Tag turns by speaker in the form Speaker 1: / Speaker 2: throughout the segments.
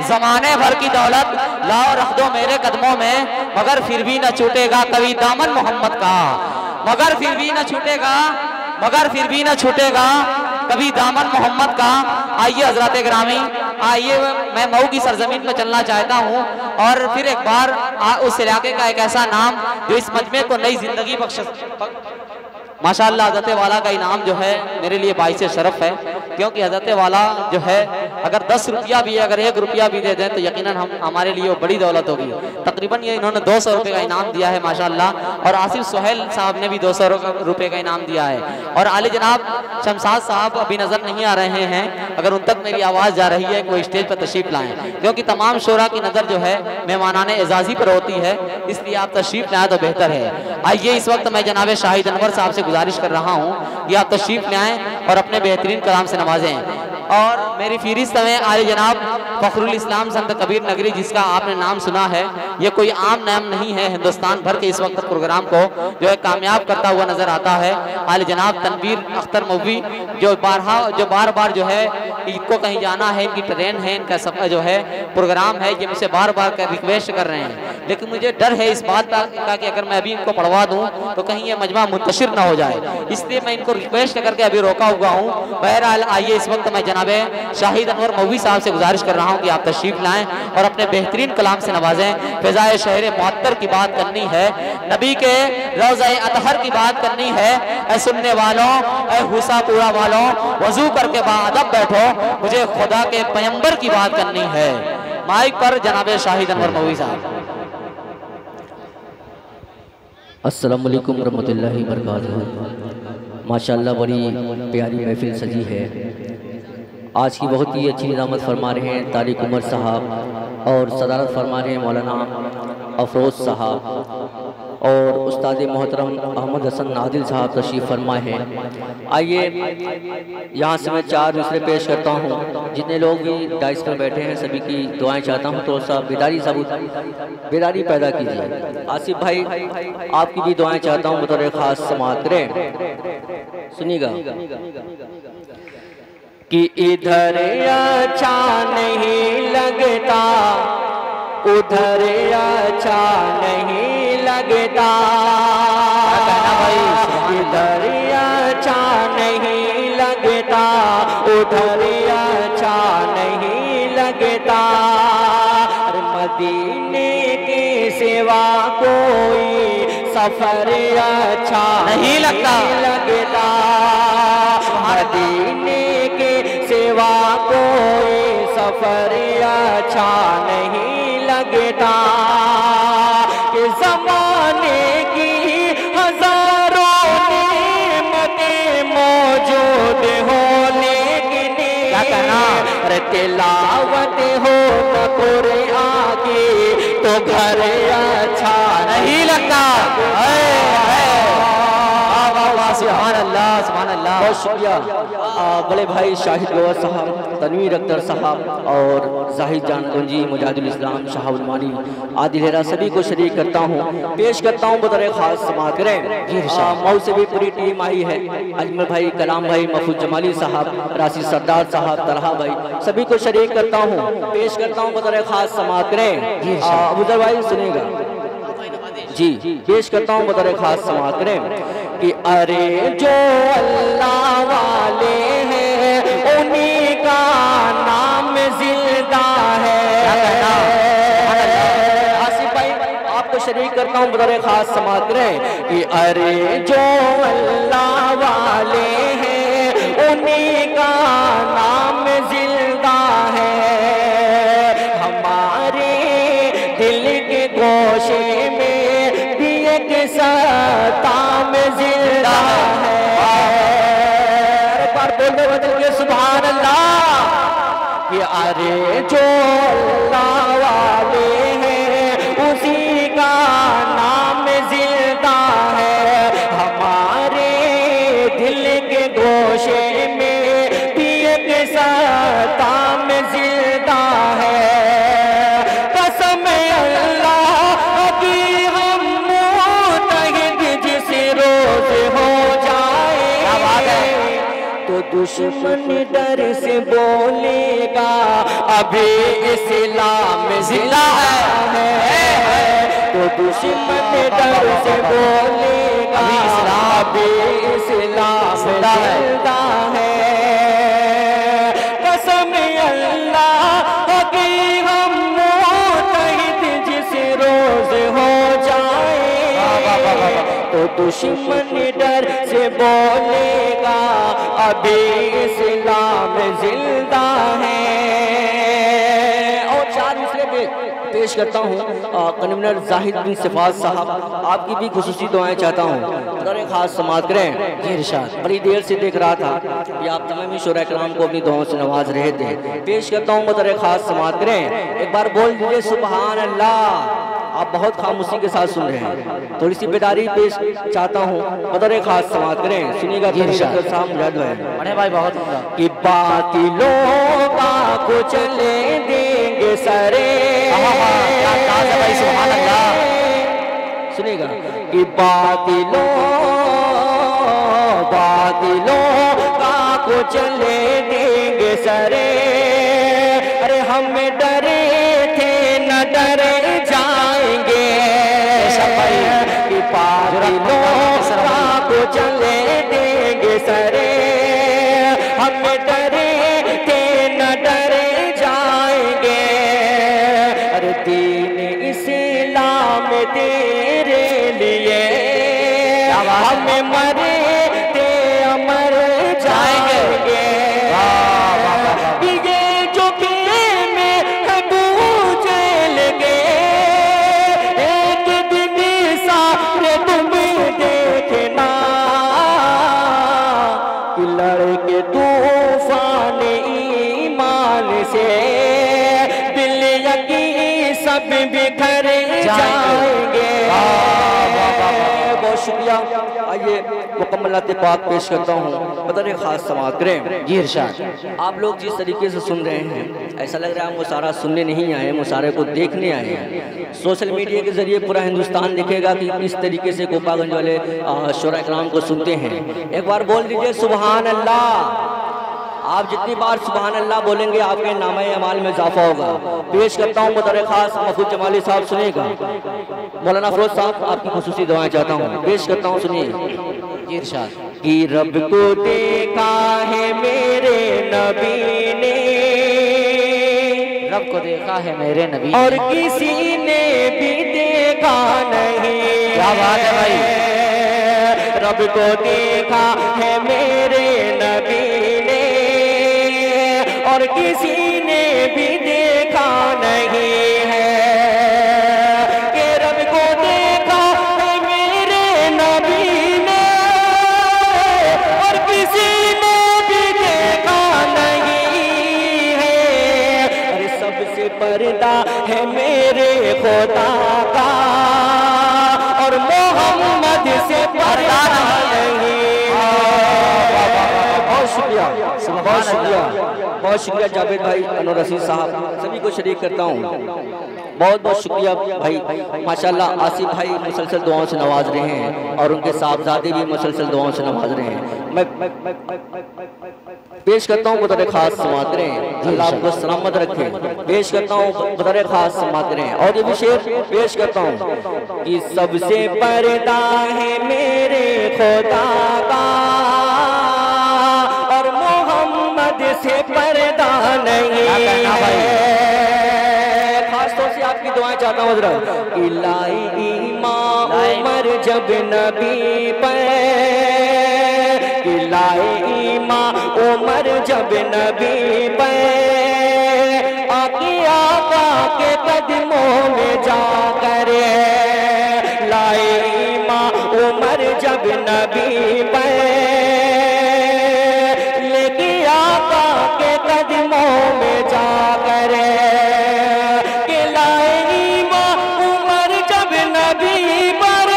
Speaker 1: जमाने भर की दौलत लाओ रख दो मेरे कदमों में, मगर फिर भी न छूटेगा कभी दामन मोहम्मद का, मगर फिर भी न छूटेगा, मगर फिर भी न छूटेगा कभी दामन मोहम्मद का। आइए हजरत ग्रामी, आइए मैं मऊ की सरजमीन में चलना चाहता हूँ और फिर एक बार उस इलाके का एक ऐसा नाम जो इस मजमे को नई जिंदगी बख्श। माशाअल्लाह हज़रत वाला का इनाम जो है मेरे लिए बाइस शरफ है, क्योंकि हज़रत वाला जो है अगर 10 रुपया भी, अगर 1 रुपया भी दे दें तो यकीनन हमारे लिए वो बड़ी दौलत होगी। तकरीबन ये इन्होंने 200 रुपये का इनाम दिया है माशाअल्लाह, और आसिफ सोहेल साहब ने भी 200 रुपये का इनाम दिया है। और आले जनाब शमशाद साहब अभी नज़र नहीं आ रहे हैं, अगर उन तक मेरी आवाज़ जा रही है कि वो स्टेज पर तशरीफ़ लाएँ, क्योंकि तमाम शोरा की नज़र जो है मेहमानाने एजाज़ी पर होती है, इसलिए आप तशरीफ़ लाएँ तो बेहतर है। आइए इस वक्त मैं जनाब शाहिद अनवर साहब से गुजारिश कर रहा हूँ कि आप तशरीफ़ ले आएँ और अपने बेहतरीन कलाम से नवाजें। और मेरी फहरिस्त में आले जनाब फ़खरुल इस्लाम संत कबीर नगरी, जिसका आपने नाम सुना है, ये कोई आम नाम नहीं है, हिंदुस्तान भर के इस वक्त प्रोग्राम को जो है कामयाब करता हुआ नजर आता है। आले जनाब तनवीर अख्तर मौवी जो बार बार जो है इनको कहीं जाना है, इनकी ट्रेन है, इनका सब जो है प्रोग्राम है, ये मुझसे बार बार रिक्वेस्ट कर रहे हैं, लेकिन मुझे डर है इस बात का कि अगर मैं अभी इनको पढ़वा दूँ तो कहीं ये मजमा मुंतशिर ना हो जाए, इसलिए मैं इनको रिक्वेस्ट करके अभी रोका हुआ हूँ। बहरहाल आइए इस वक्त मैं जनाबे शाहिद अनवर मौवी साहब से गुजारिश कर रहा हूँ कि आप तशरीफ लाएं और अपने बेहतरीन कलाम से नवाजें। फिजाए शहर मुअत्तर की बात करनी है, नबी के रोज़े अतहर की बात करनी है। ऐ सुनने वालों, ऐ हुसापुरा वालों, वजू करके बाअदब बैठो, मुझे खुदा के पैगंबर की बात करनी है। माइक पर जनाबे शाहिद अनवर मौवी साहब।
Speaker 2: अस्सलाम वालेकुम रहमतुल्लाहि व बरकातहू। माशाअल्लाह बड़ी प्यारी महफिल सजी है। आज की बहुत ही अच्छी निज़ामत फरमा रहे हैं तारिक उमर साहब और सदारत फरमा रहे हैं मौलाना अफरोज़ साहब और उस्ताद मोहतरम अहमद हसन नादिल साहब तशरीफ़ फरमा हैं। आइए यहाँ से मैं 4 मिसरे पेश करता हूँ। जितने लोग भी डाइस पर बैठे हैं सभी की दुआएं चाहता हूँ, तो सब बेदारी पैदा कीजिए। आसिफ भाई आपकी भी दुआएं चाहता हूँ, बतौर ख़ास समाअत करें। सुनिएगा कि इधर अच्छा नहीं लगता, उधर अच्छा नहीं लगता, इधर अच्छा नहीं लगता, उधर अच्छा नहीं लगता। मदीने की सिवा कोई सफर अच्छा नहीं लगता, मदीने के सिवा कोई सफर अच्छा नहीं लगता। कि ज़माने की हजारों नेमतें मौजूद हो, लेकिन तिलावत हो न कुरान की तो घर अच्छा नहीं लगता। सुभान अल्लाह, सुभान अल्लाह। बहुत शुक्रिया बड़े भाई शाहिद गौर साहब, तनवीर अख्तर साहब और जाहिद जान गुंजी, मुजाहिदुल इस्लाम, शाहुल मानी, आदिल हेरा, सभी को शरीक करता हूँ, पेश करता हूँ बतौर खास समाअत करें। मऊ से भी पूरी टीम आई है, अजमल भाई, कलाम भाई, महफूज जमाली साहब, राशिद सरदार साहब, तलहा भाई, सभी को शरीक करता हूँ, पेश करता हूँ बतौर खास समाअत करें। अबूजर भाई सुनेगा जी, पेश करता हूँ बतौर खास समाअत करें कि अरे जो अल्लाह वाले हैं उन्हीं का नाम जिंदा है। आसिफ भाई आपको शरीक करता हूँ बतौर खास समाअत करें कि अरे जो अल्लाह वाले हैं उन्हीं का नाम जिंदा है। हमारे दिल के गोशे में सत्ता में जिंदा है। पर बोलो बदल के सुभान अल्लाह कि अरे जो अल्लाह वाले हैं उसी का नाम जिंदा है। हमारे दिल के गोशे में भी एक सत्ता में जिंदा है। कसम अल्लाह की हो जाए तो दुश्मन डर से बोलेगा अभी इस्लाम जिंदा है। तो दुश्मन डर से बोलेगा अभी इस्लाम जिंदा है। कसम अल्लाह की हम मुत्तहिद जिस रोज हो जाए, तो दुश्मन डर से बोलेगा अभी इस्लाम जिंदा है। और चार दूसरे पेश करता हूँ कन्वीनर जाहिद बिन सिफात साहब, आपकी भी खुसूसी दुआएं चाहता हूँ, अगर एक खास समात करें। जी इरशाद। बड़ी देर से देख रहा था कि आप तमामी शोरा कराम को अपनी दुआओं से नवाज रहे थे। पेश करता हूँ मदर एक खास समात करें। एक बार बोल दीजिए सुभान अल्लाह। आप बहुत खामोशी के साथ सुन रहे हैं, थोड़ी सी बेदारी पेश चाहता हूँ, मदर एक खास समात करें। सुनिएगा
Speaker 1: बड़े भाई बहुत
Speaker 2: कि बातिलों को चले देंगे सरे। सुनिएगा कि बातिलों को चले देंगे सरे। अरे हम डरे थे न डरे जाएंगे, कि बातिलों को चले देंगे सरे। हम डरे थे न डरे जाएंगे। अरे दीन इस्लाम तेरे लिए हमें मरे थे अमर जाएंगे। ये जो में है बूझे लगे, एक दिन सारे तुम देखना कि लड़के तूफान ईमान से दिल यकी सब बिखर जाएंगे। बहुत शुक्रिया। आइए मुकम्मलात पाक पेश करता हूँ, बदर खास समात करें।
Speaker 1: जी इरशाद।
Speaker 2: आप लोग जिस तरीके से सुन रहे हैं, ऐसा लग रहा है मुशारा सुनने नहीं आए, मुशारे को देखने आए हैं। सोशल मीडिया के जरिए पूरा हिंदुस्तान देखेगा कि किस तरीके से गोपागंज वाले शोरा कराम को सुनते हैं। एक बार बोल दीजिए सुभान अल्लाह। आप जितनी बार सुभान अल्लाह बोलेंगे आपके नामे अमाल में इजाफा होगा। पेश करता हूँ बतौर खास महफूज जमाली साहब, सुनिएगा। मौलाना फिरोज साहब आपकी खुसूसी दुआएं चाहता हूँ, पेश करता हूँ, सुनिए।
Speaker 1: इरशाद।
Speaker 2: कि रब को देखा है मेरे नबी ने,
Speaker 1: रब को देखा है मेरे नबी
Speaker 2: और किसी ने भी देखा नहीं।
Speaker 1: क्या बात है भाई।
Speaker 2: रब को देखा है मेरे नबी ने, और किसी ने भी देखा नहीं है। कि रब को देखा है मेरे नबी ने, और किसी ने भी देखा नहीं है। अरे सबसे पर्दा है मेरे खुदा का, और मोहम्मद से पर्दा नहीं। बहुत शुक्रिया, बहुत शुक्रिया, बहुत शुक्रिया जावेद भाई, अनवर रशीद साहब, सभी को शरीक करता हूँ। बहुत बहुत शुक्रिया भाई। माशाल्लाह आसिफ भाई मुसलसल दुआओं से नवाज रहे हैं, और उनके साहबजादे भी मुसलसल दुआओं से नवाज रहे हैं। मैं पेश करता हूँ बतौर खास समात करें। अल्लाह आपको सलामत रखे। पेश करता हूँ बतौर खास समात करें। और ये भी शेर पेश करता हूँ कि सबसे पर्दा है मेरे खुदा का, और मोहम्मद से पर्दा नहीं है। खास तौर से आपकी दुआएं चाहता हूँ हज़रत कि लाई ईमान उमर जब नबी पर, कि लाई ईमान उमर जब नबी पर, आके आका के कदमों में जाकर, लाई ईमान उमर जब नबी पर, लेके आका के कदमों में जाकर, कि लाई ईमान उमर जब नबी पर,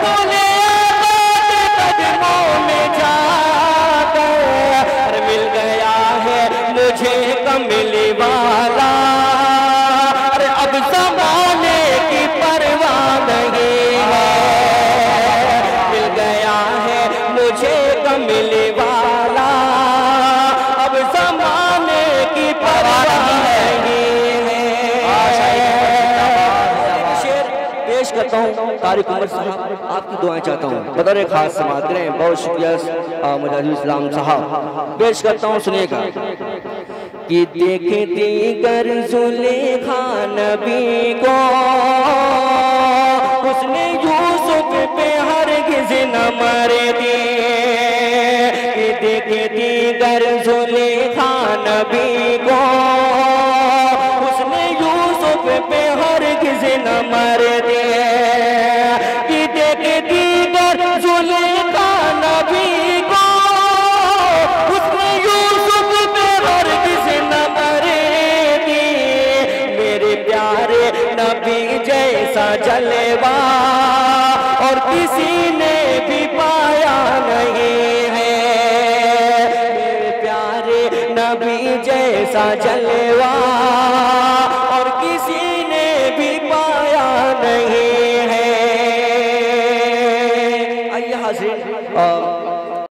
Speaker 2: बोले आका के कदमों में जाकर, मिल गया है मुझे कमली वाला। अरे अब ज़माने की परवाह नहीं है, मिल गया है मुझे कमली वाला। तारिक उमर साहब, आपकी दुआएं चाहता हूँ, बतौर खास समाअत करें। बहुत शुक्रिया मुजाहिदुल इस्लाम साहब। पेश करता हूँ, सुनिएगा। कि देखती कर जुलेखा नबी को, उसने यूसुफ पे हरगिज़ न मारे दी। कि देखती कर जुलेखा नबी को, उसने यूसुफ पे हरगिज़ न मारे दी। कि देखती कर जुलेखा नबी को, उसने यूसुफ पे हरगिज़ न मारे दी। मेरे प्यारे नबी जैसा जलवा और किसी ने भी पाया नहीं है। मेरे प्यारे नबी जैसा जलवा और किसी ने भी पाया नहीं है। आइए हाज़रीन,